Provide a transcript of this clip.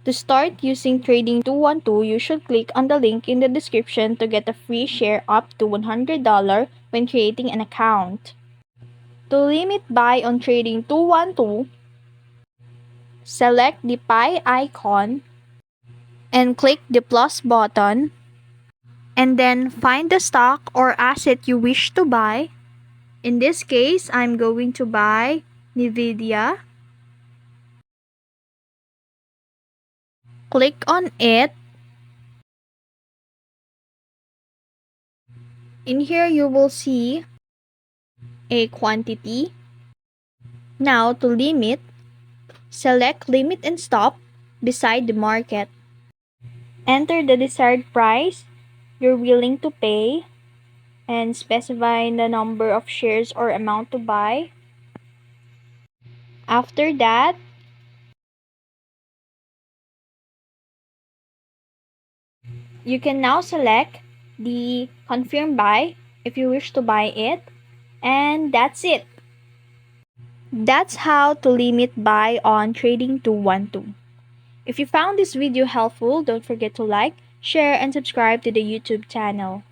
To start using Trading 212, you should click on the link in the description to get a free share up to $100 when creating an account. To limit buy on Trading 212, select the pie icon and click the plus button, and then find the stock or asset you wish to buy. In this case, I'm going to buy Nvidia. Click on it. In here, you will see a quantity. Now, to limit, select limit and stop beside the market. Enter the desired price you're willing to pay and specify the number of shares or amount to buy. After that, you can now select the confirm buy if you wish to buy it, and that's it. That's how to limit buy on Trading 212. If you found this video helpful, don't forget to like, share, and subscribe to the YouTube channel.